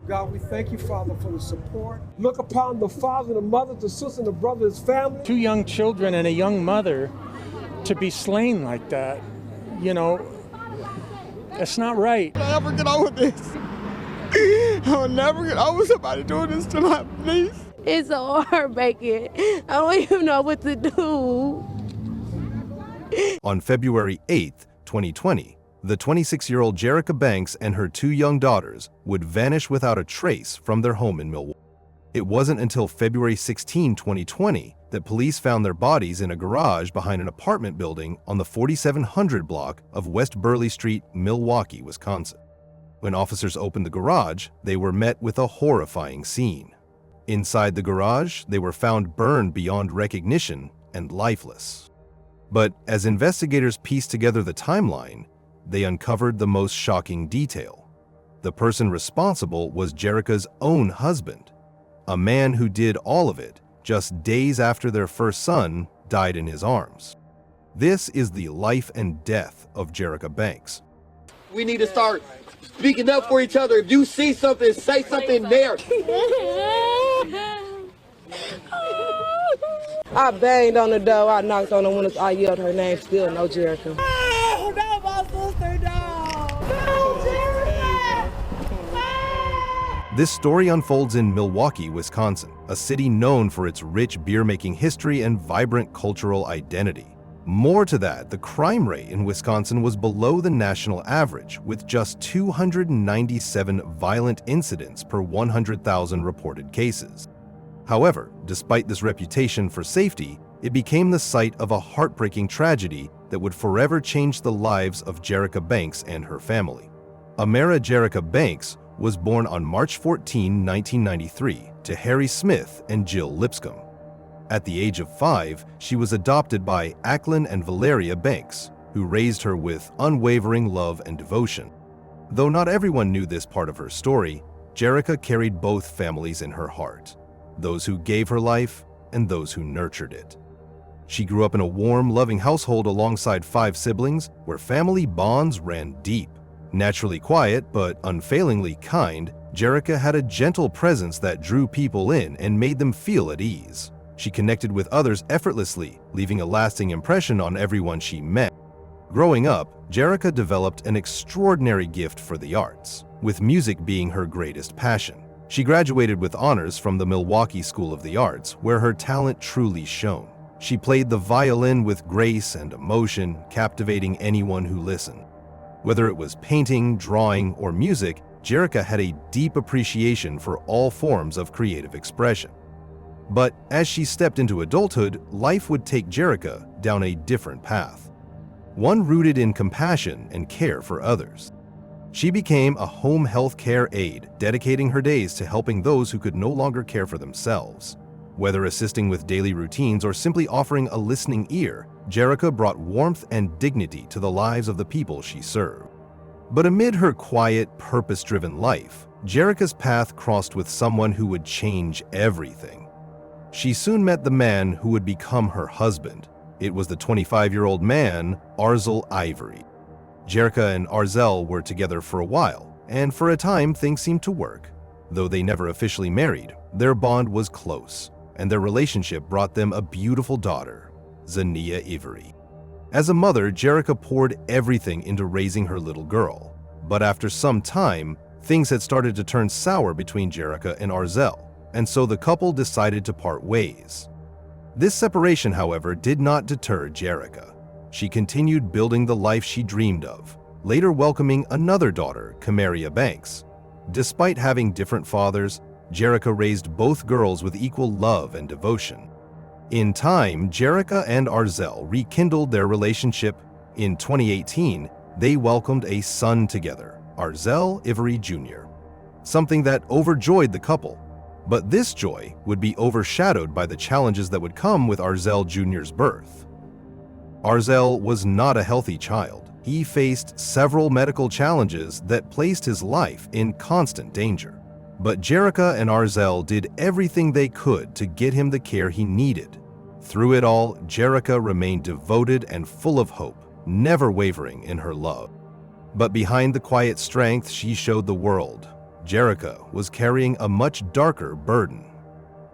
God, we thank you, Father, for the support. Look upon the father, the mother, the sister, the brother, his family. Two young children and a young mother to be slain like that, that's not right. I'll never get over this. I'll never get over somebody doing this to my niece. It's so heartbreaking. I don't even know what to do. On February 8th, 2020, the 26-year-old Jerica Banks and her two young daughters would vanish without a trace from their home in Milwaukee. It wasn't until February 16, 2020, that police found their bodies in a garage behind an apartment building on the 4700 block of West Burley Street, Milwaukee, Wisconsin. When officers opened the garage, they were met with a horrifying scene. Inside the garage, they were found burned beyond recognition and lifeless. But as investigators pieced together the timeline, they uncovered the most shocking detail. The person responsible was Jerica's own husband, a man who did all of it just days after their first son died in his arms. This is the life and death of Jerica Banks. We need to start speaking up for each other. If you see something, say something there. I banged on the door, I knocked on the windows, I yelled her name, still no Jerica. Oh, no, my sister, no. No, Jerica. This story unfolds in Milwaukee, Wisconsin, a city known for its rich beer-making history and vibrant cultural identity. More to that, the crime rate in Wisconsin was below the national average, with just 297 violent incidents per 100,000 reported cases. However, despite this reputation for safety, it became the site of a heartbreaking tragedy that would forever change the lives of Jerica Banks and her family. Amara Jerica Banks was born on March 14, 1993, to Harry Smith and Jill Lipscomb. At the age of 5, she was adopted by Acklin and Valeria Banks, who raised her with unwavering love and devotion. Though not everyone knew this part of her story, Jerica carried both families in her heart, those who gave her life and those who nurtured it. She grew up in a warm, loving household alongside 5 siblings where family bonds ran deep. Naturally quiet but unfailingly kind, Jerica had a gentle presence that drew people in and made them feel at ease. She connected with others effortlessly, leaving a lasting impression on everyone she met. Growing up, Jerica developed an extraordinary gift for the arts, with music being her greatest passion. She graduated with honors from the Milwaukee School of the Arts, where her talent truly shone. She played the violin with grace and emotion, captivating anyone who listened. Whether it was painting, drawing, or music, Jerica had a deep appreciation for all forms of creative expression. But as she stepped into adulthood, life would take Jerica down a different path, one rooted in compassion and care for others. She became a home health care aide, dedicating her days to helping those who could no longer care for themselves. Whether assisting with daily routines or simply offering a listening ear, Jerica brought warmth and dignity to the lives of the people she served. But amid her quiet, purpose-driven life, Jerica's path crossed with someone who would change everything. She soon met the man who would become her husband. It was the 25-year-old man, Arzel Ivory. Jerica and Arzel were together for a while, and for a time things seemed to work. Though they never officially married, their bond was close, and their relationship brought them a beautiful daughter, Zania Ivory. As a mother, Jerica poured everything into raising her little girl. But after some time, things had started to turn sour between Jerica and Arzel, and so the couple decided to part ways. This separation, however, did not deter Jerica. She continued building the life she dreamed of, later welcoming another daughter, Camaria Banks. Despite having different fathers, Jerica raised both girls with equal love and devotion. In time, Jerica and Arzel rekindled their relationship. In 2018, they welcomed a son together, Arzel Ivory Jr., something that overjoyed the couple. But this joy would be overshadowed by the challenges that would come with Arzel Jr.'s birth. Arzel was not a healthy child. He faced several medical challenges that placed his life in constant danger. But Jerica and Arzel did everything they could to get him the care he needed. Through it all, Jerica remained devoted and full of hope, never wavering in her love. But behind the quiet strength she showed the world, Jerica was carrying a much darker burden.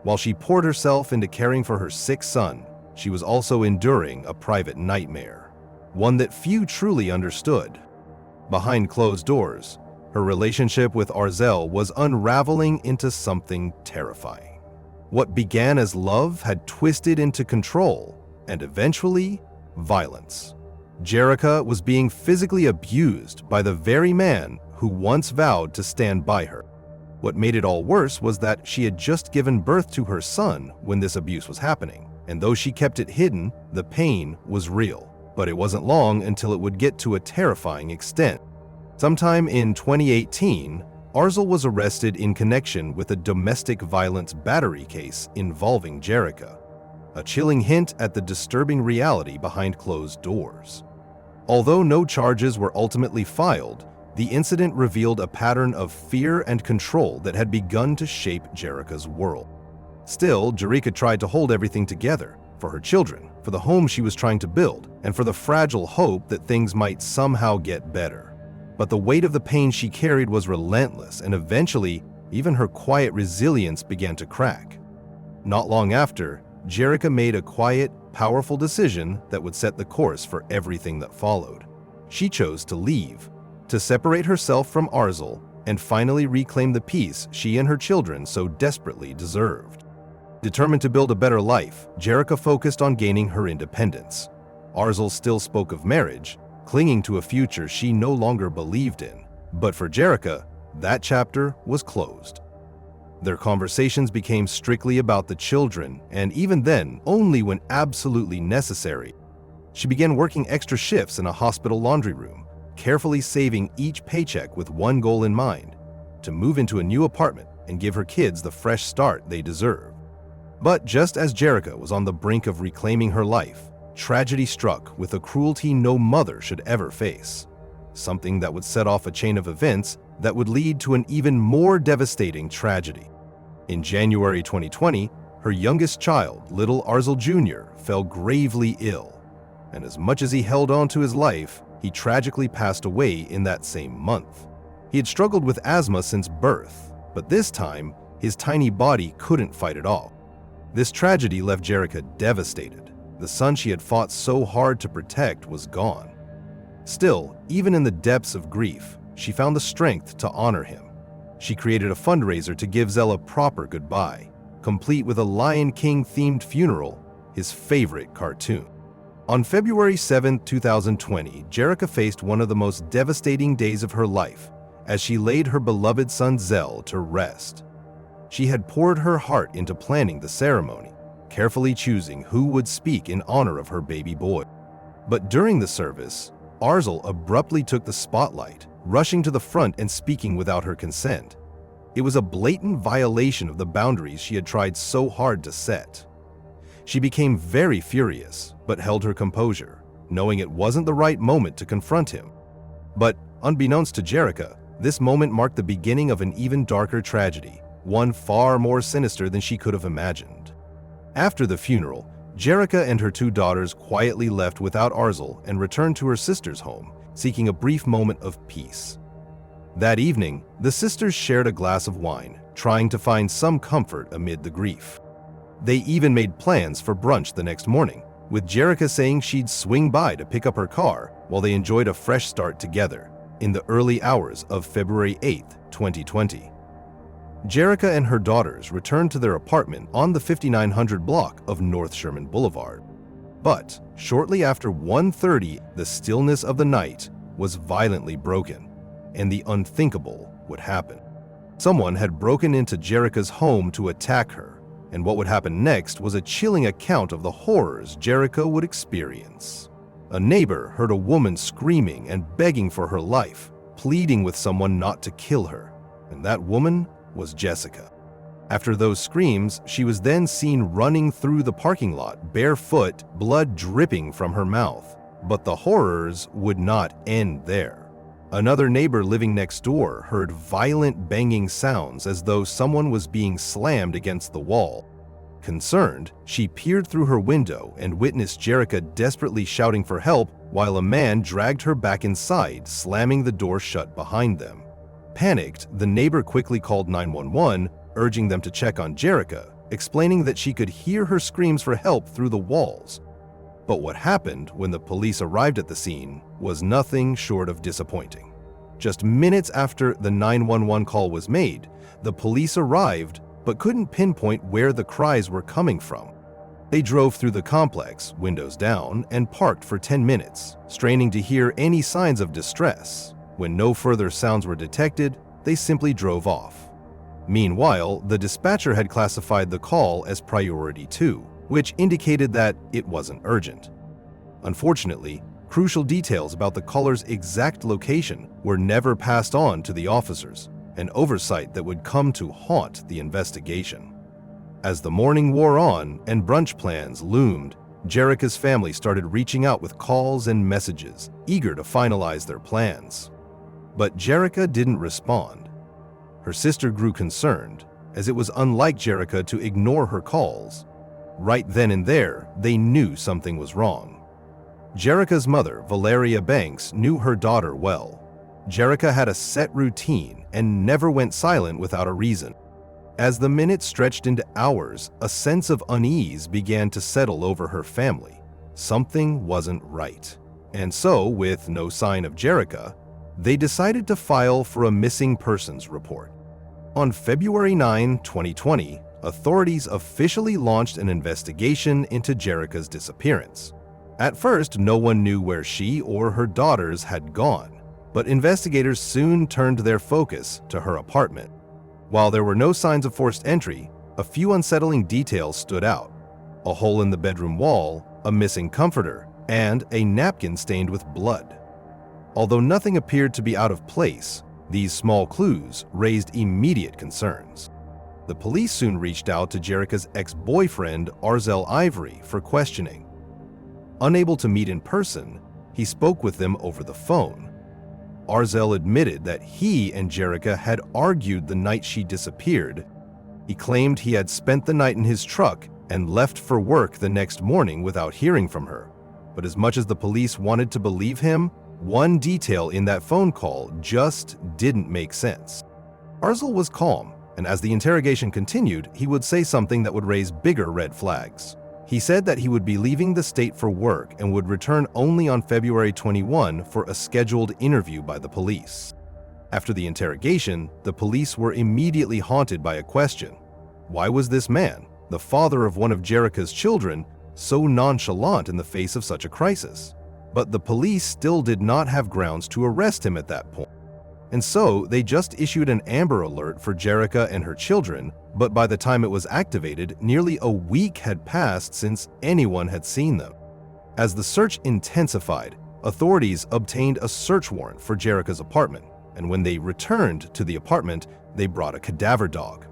While she poured herself into caring for her sick son, she was also enduring a private nightmare, one that few truly understood. Behind closed doors, her relationship with Arzel was unraveling into something terrifying. What began as love had twisted into control and eventually violence. Jerica was being physically abused by the very man who once vowed to stand by her. What made it all worse was that she had just given birth to her son when this abuse was happening, and though she kept it hidden, the pain was real. But it wasn't long until it would get to a terrifying extent. Sometime in 2018, Arzel was arrested in connection with a domestic violence battery case involving Jerica, a chilling hint at the disturbing reality behind closed doors. Although no charges were ultimately filed, the incident revealed a pattern of fear and control that had begun to shape Jerica's world. Still, Jerica tried to hold everything together, for her children, for the home she was trying to build, and for the fragile hope that things might somehow get better. But the weight of the pain she carried was relentless, and eventually, even her quiet resilience began to crack. Not long after, Jerica made a quiet, powerful decision that would set the course for everything that followed. She chose to leave, to separate herself from Arzel and finally reclaim the peace she and her children so desperately deserved. Determined to build a better life, Jerica focused on gaining her independence. Arzel still spoke of marriage, clinging to a future she no longer believed in. But for Jerica, that chapter was closed. Their conversations became strictly about the children, and even then, only when absolutely necessary. She began working extra shifts in a hospital laundry room, carefully saving each paycheck with one goal in mind: to move into a new apartment and give her kids the fresh start they deserve. But just as Jerica was on the brink of reclaiming her life, tragedy struck with a cruelty no mother should ever face. Something that would set off a chain of events that would lead to an even more devastating tragedy. In January 2020, her youngest child, little Arzel Jr., fell gravely ill, and as much as he held on to his life, he tragically passed away in that same month. He had struggled with asthma since birth, but this time, his tiny body couldn't fight it off. This tragedy left Jerica devastated. The son she had fought so hard to protect was gone. Still, even in the depths of grief, she found the strength to honor him. She created a fundraiser to give Zell a proper goodbye, complete with a Lion King-themed funeral, his favorite cartoon. On February 7, 2020, Jerica faced one of the most devastating days of her life as she laid her beloved son Zell to rest. She had poured her heart into planning the ceremony, carefully choosing who would speak in honor of her baby boy. But during the service, Arzel abruptly took the spotlight, rushing to the front and speaking without her consent. It was a blatant violation of the boundaries she had tried so hard to set. She became very furious, but held her composure, knowing it wasn't the right moment to confront him. But unbeknownst to Jerica, this moment marked the beginning of an even darker tragedy, one far more sinister than she could have imagined. After the funeral, Jerica and her two daughters quietly left without Arzel and returned to her sister's home, seeking a brief moment of peace. That evening, the sisters shared a glass of wine, trying to find some comfort amid the grief. They even made plans for brunch the next morning, with Jerica saying she'd swing by to pick up her car while they enjoyed a fresh start together in the early hours of February 8, 2020. Jerica and her daughters returned to their apartment on the 5900 block of North Sherman Boulevard. But shortly after 1:30, the stillness of the night was violently broken, and the unthinkable would happen. Someone had broken into Jerica's home to attack her, and what would happen next was a chilling account of the horrors Jerica would experience. A neighbor heard a woman screaming and begging for her life, pleading with someone not to kill her, and that woman was Jessica. After those screams, she was then seen running through the parking lot, barefoot, blood dripping from her mouth. But the horrors would not end there. Another neighbor living next door heard violent banging sounds as though someone was being slammed against the wall. Concerned, she peered through her window and witnessed Jerica desperately shouting for help while a man dragged her back inside, slamming the door shut behind them. Panicked, the neighbor quickly called 911, urging them to check on Jerica, explaining that she could hear her screams for help through the walls. But what happened when the police arrived at the scene was nothing short of disappointing. Just minutes after the 911 call was made, the police arrived but couldn't pinpoint where the cries were coming from. They drove through the complex, windows down, and parked for 10 minutes, straining to hear any signs of distress. When no further sounds were detected, they simply drove off. Meanwhile, the dispatcher had classified the call as Priority 2, which indicated that it wasn't urgent. Unfortunately, crucial details about the caller's exact location were never passed on to the officers, an oversight that would come to haunt the investigation. As the morning wore on and brunch plans loomed, Jerica's family started reaching out with calls and messages, eager to finalize their plans. But Jerica didn't respond. Her sister grew concerned, as it was unlike Jerica to ignore her calls. Right then and there, they knew something was wrong. Jerica's mother, Valeria Banks, knew her daughter well. Jerica had a set routine and never went silent without a reason. As the minutes stretched into hours, a sense of unease began to settle over her family. Something wasn't right. And so, with no sign of Jerica, they decided to file for a missing persons report. On February 9, 2020, authorities officially launched an investigation into Jerica's disappearance. At first, no one knew where she or her daughters had gone, but investigators soon turned their focus to her apartment. While there were no signs of forced entry, a few unsettling details stood out: a hole in the bedroom wall, a missing comforter, and a napkin stained with blood. Although nothing appeared to be out of place, these small clues raised immediate concerns. The police soon reached out to Jerica's ex-boyfriend, Arzel Ivory, for questioning. Unable to meet in person, he spoke with them over the phone. Arzel admitted that he and Jerica had argued the night she disappeared. He claimed he had spent the night in his truck and left for work the next morning without hearing from her. But as much as the police wanted to believe him, one detail in that phone call just didn't make sense. Arzel was calm, and as the interrogation continued, he would say something that would raise bigger red flags. He said that he would be leaving the state for work and would return only on February 21 for a scheduled interview by the police. After the interrogation, the police were immediately haunted by a question. Why was this man, the father of one of Jerica's children, so nonchalant in the face of such a crisis? But the police still did not have grounds to arrest him at that point. And so they just issued an Amber Alert for Jerica and her children, but by the time it was activated, nearly a week had passed since anyone had seen them. As the search intensified, authorities obtained a search warrant for Jerica's apartment, and when they returned to the apartment, they brought a cadaver dog.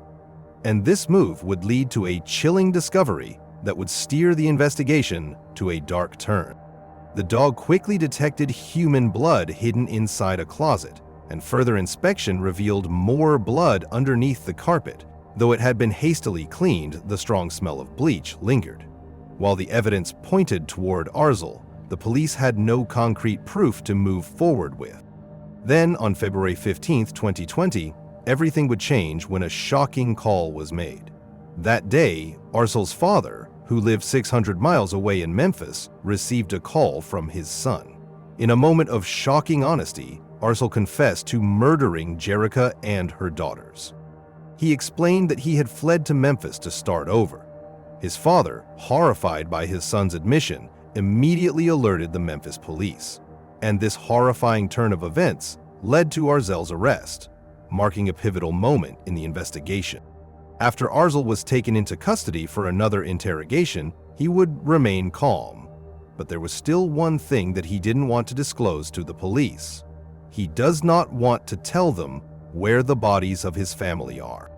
And this move would lead to a chilling discovery that would steer the investigation to a dark turn. The dog quickly detected human blood hidden inside a closet, and further inspection revealed more blood underneath the carpet. Though it had been hastily cleaned, the strong smell of bleach lingered. While the evidence pointed toward Arzel, the police had no concrete proof to move forward with. Then, on February 15, 2020, everything would change when a shocking call was made. That day, Arzel's father, who lived 600 miles away in Memphis, received a call from his son. In a moment of shocking honesty, Arzel confessed to murdering Jerica and her daughters. He explained that he had fled to Memphis to start over. His father, horrified by his son's admission, immediately alerted the Memphis police. And this horrifying turn of events led to Arzel's arrest, marking a pivotal moment in the investigation. After Arzel was taken into custody for another interrogation, he would remain calm. But there was still one thing that he didn't want to disclose to the police. He does not want to tell them where the bodies of his family are.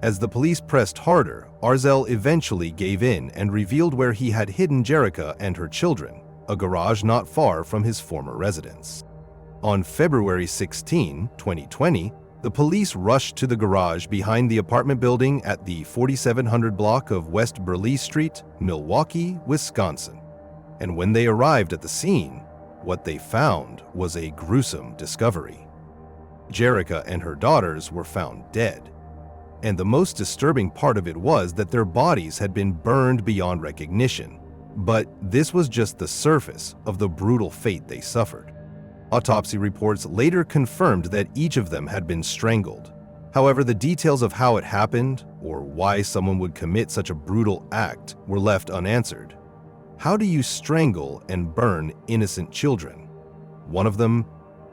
As the police pressed harder, Arzel eventually gave in and revealed where he had hidden Jerica and her children, a garage not far from his former residence. On February 16, 2020, the police rushed to the garage behind the apartment building at the 4700 block of West Burleigh Street, Milwaukee, Wisconsin. And when they arrived at the scene, what they found was a gruesome discovery. Jerica and her daughters were found dead. And the most disturbing part of it was that their bodies had been burned beyond recognition. But this was just the surface of the brutal fate they suffered. Autopsy reports later confirmed that each of them had been strangled. However, the details of how it happened, or why someone would commit such a brutal act, were left unanswered. How do you strangle and burn innocent children? One of them,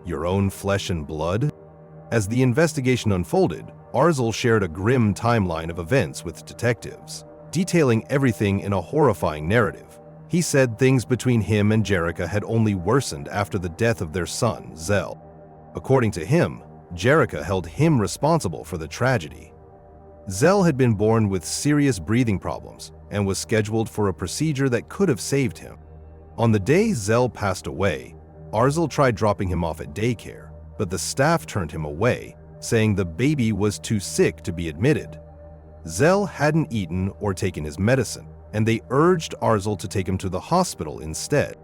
your own flesh and blood? As the investigation unfolded, Arzel shared a grim timeline of events with detectives, detailing everything in a horrifying narrative. He said things between him and Jerica had only worsened after the death of their son, Zell. According to him, Jerica held him responsible for the tragedy. Zell had been born with serious breathing problems and was scheduled for a procedure that could have saved him. On the day Zell passed away, Arzel tried dropping him off at daycare, but the staff turned him away, saying the baby was too sick to be admitted. Zell hadn't eaten or taken his medicine, and they urged Arzel to take him to the hospital instead.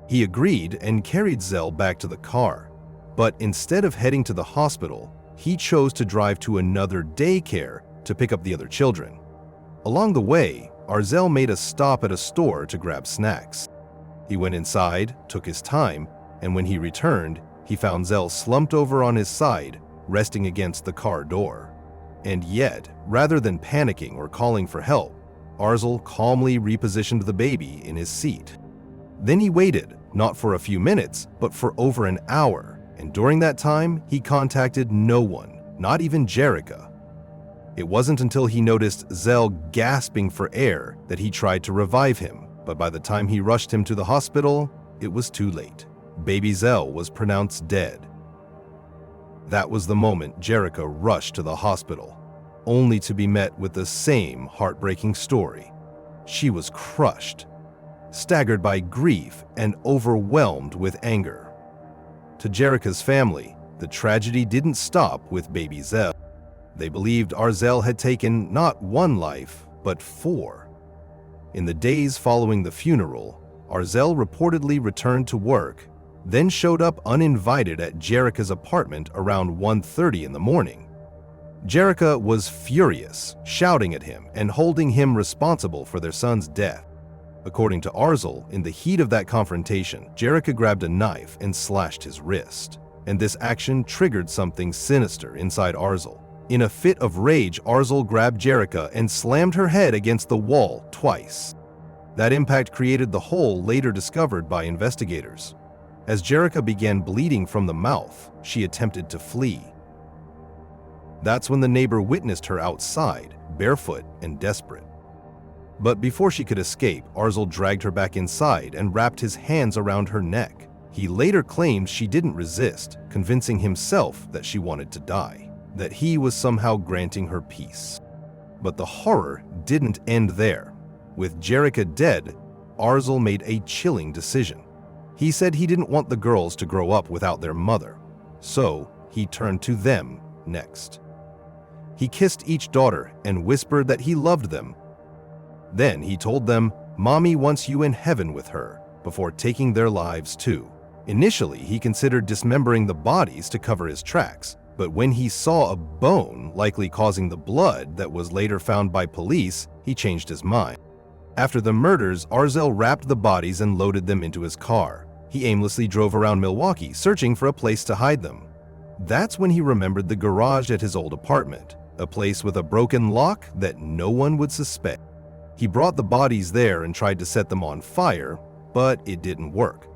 He agreed and carried Zell back to the car. But instead of heading to the hospital, he chose to drive to another daycare to pick up the other children. Along the way, Arzel made a stop at a store to grab snacks. He went inside, took his time, and when he returned, he found Zell slumped over on his side, resting against the car door. And yet, rather than panicking or calling for help, Arzel calmly repositioned the baby in his seat. Then he waited, not for a few minutes, but for over an hour. And during that time, he contacted no one, not even Jerica. It wasn't until he noticed Zell gasping for air that he tried to revive him, but by the time he rushed him to the hospital, it was too late. Baby Zell was pronounced dead. That was the moment Jerica rushed to the hospital, only to be met with the same heartbreaking story. She was crushed, staggered by grief, and overwhelmed with anger. To Jerica's family, the tragedy didn't stop with baby Zell. They believed Arzel had taken not one life, but 4. In the days following the funeral, Arzel reportedly returned to work, then showed up uninvited at Jerica's apartment around 1:30 in the morning. Jerica was furious, shouting at him and holding him responsible for their son's death. According to Arzel, in the heat of that confrontation, Jerica grabbed a knife and slashed his wrist, and this action triggered something sinister inside Arzel. In a fit of rage, Arzel grabbed Jerica and slammed her head against the wall twice. That impact created the hole later discovered by investigators. As Jerica began bleeding from the mouth, she attempted to flee. That's when the neighbor witnessed her outside, barefoot and desperate. But before she could escape, Arzel dragged her back inside and wrapped his hands around her neck. He later claimed she didn't resist, convincing himself that she wanted to die, that he was somehow granting her peace. But the horror didn't end there. With Jerica dead, Arzel made a chilling decision. He said he didn't want the girls to grow up without their mother, so he turned to them next. He kissed each daughter and whispered that he loved them. Then he told them, "Mommy wants you in heaven with her," before taking their lives too. Initially, he considered dismembering the bodies to cover his tracks, but when he saw a bone likely causing the blood that was later found by police, he changed his mind. After the murders, Arzel wrapped the bodies and loaded them into his car. He aimlessly drove around Milwaukee, searching for a place to hide them. That's when he remembered the garage at his old apartment, a place with a broken lock that no one would suspect. He brought the bodies there and tried to set them on fire, but it didn't work.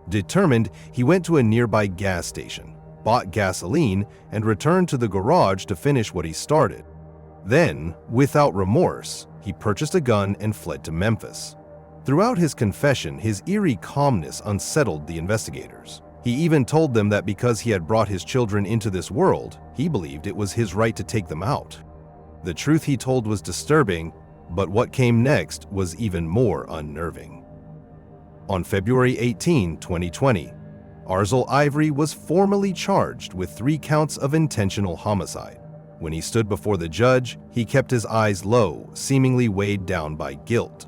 Determined, he went to a nearby gas station, bought gasoline, and returned to the garage to finish what he started. Then, without remorse, he purchased a gun and fled to Memphis. Throughout his confession, his eerie calmness unsettled the investigators. He even told them that because he had brought his children into this world, he believed it was his right to take them out. The truth he told was disturbing, but what came next was even more unnerving. On February 18, 2020, Arzel Ivory was formally charged with 3 counts of intentional homicide. When he stood before the judge, he kept his eyes low, seemingly weighed down by guilt.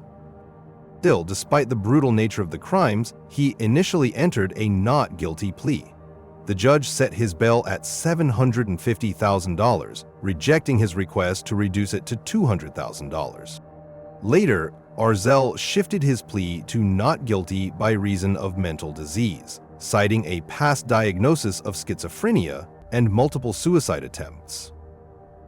Still, despite the brutal nature of the crimes, he initially entered a not guilty plea. The judge set his bail at $750,000, rejecting his request to reduce it to $200,000. Later, Arzel shifted his plea to not guilty by reason of mental disease, citing a past diagnosis of schizophrenia and multiple suicide attempts.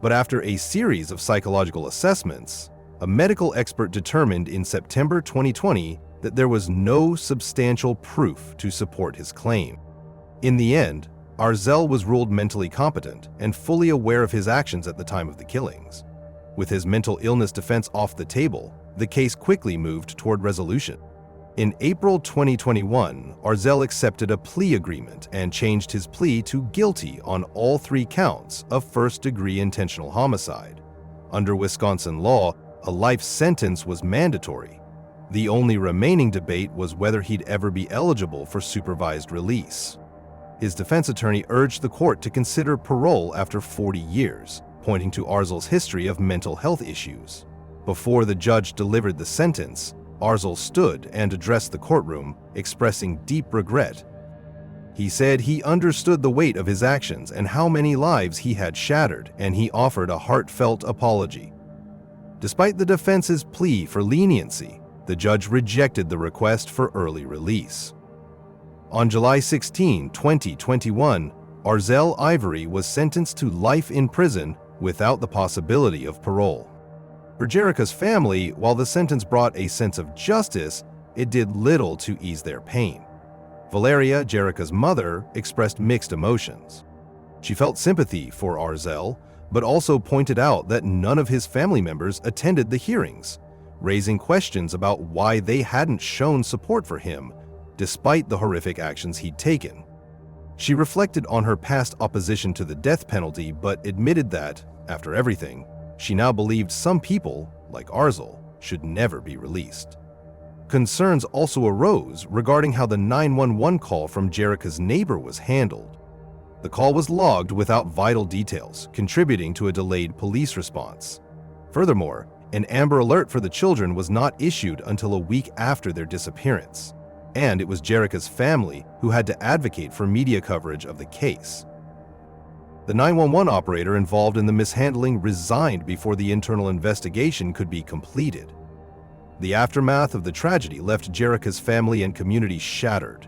But after a series of psychological assessments, a medical expert determined in September 2020 that there was no substantial proof to support his claim. In the end, Arzel was ruled mentally competent and fully aware of his actions at the time of the killings. With his mental illness defense off the table, the case quickly moved toward resolution. In April 2021, Arzel accepted a plea agreement and changed his plea to guilty on all 3 counts of first-degree intentional homicide. Under Wisconsin law, a life sentence was mandatory. The only remaining debate was whether he'd ever be eligible for supervised release. His defense attorney urged the court to consider parole after 40 years, pointing to Arzel's history of mental health issues. Before the judge delivered the sentence, Arzel stood and addressed the courtroom, expressing deep regret. He said he understood the weight of his actions and how many lives he had shattered, and he offered a heartfelt apology. Despite the defense's plea for leniency, the judge rejected the request for early release. On July 16, 2021, Arzel Ivory was sentenced to life in prison without the possibility of parole. For Jerica's family, while the sentence brought a sense of justice, it did little to ease their pain. Valeria, Jerica's mother, expressed mixed emotions. She felt sympathy for Arzel, but also pointed out that none of his family members attended the hearings, raising questions about why they hadn't shown support for him, despite the horrific actions he'd taken. She reflected on her past opposition to the death penalty, but admitted that, after everything, she now believed some people, like Arzel, should never be released. Concerns also arose regarding how the 911 call from Jerica's neighbor was handled. The call was logged without vital details, contributing to a delayed police response. Furthermore, an Amber Alert for the children was not issued until a week after their disappearance, and it was Jerica's family who had to advocate for media coverage of the case. The 911 operator involved in the mishandling resigned before the internal investigation could be completed. The aftermath of the tragedy left Jerica's family and community shattered.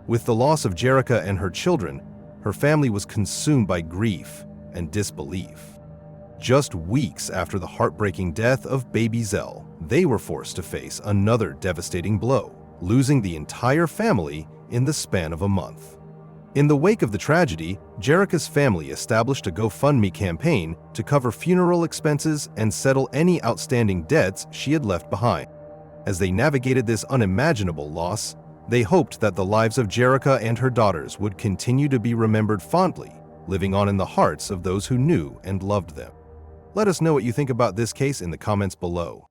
With the loss of Jerica and her children, her family was consumed by grief and disbelief. Just weeks after the heartbreaking death of baby Zell, they were forced to face another devastating blow, losing the entire family in the span of a month. In the wake of the tragedy, Jerica's family established a GoFundMe campaign to cover funeral expenses and settle any outstanding debts she had left behind. As they navigated this unimaginable loss, they hoped that the lives of Jerica and her daughters would continue to be remembered fondly, living on in the hearts of those who knew and loved them. Let us know what you think about this case in the comments below.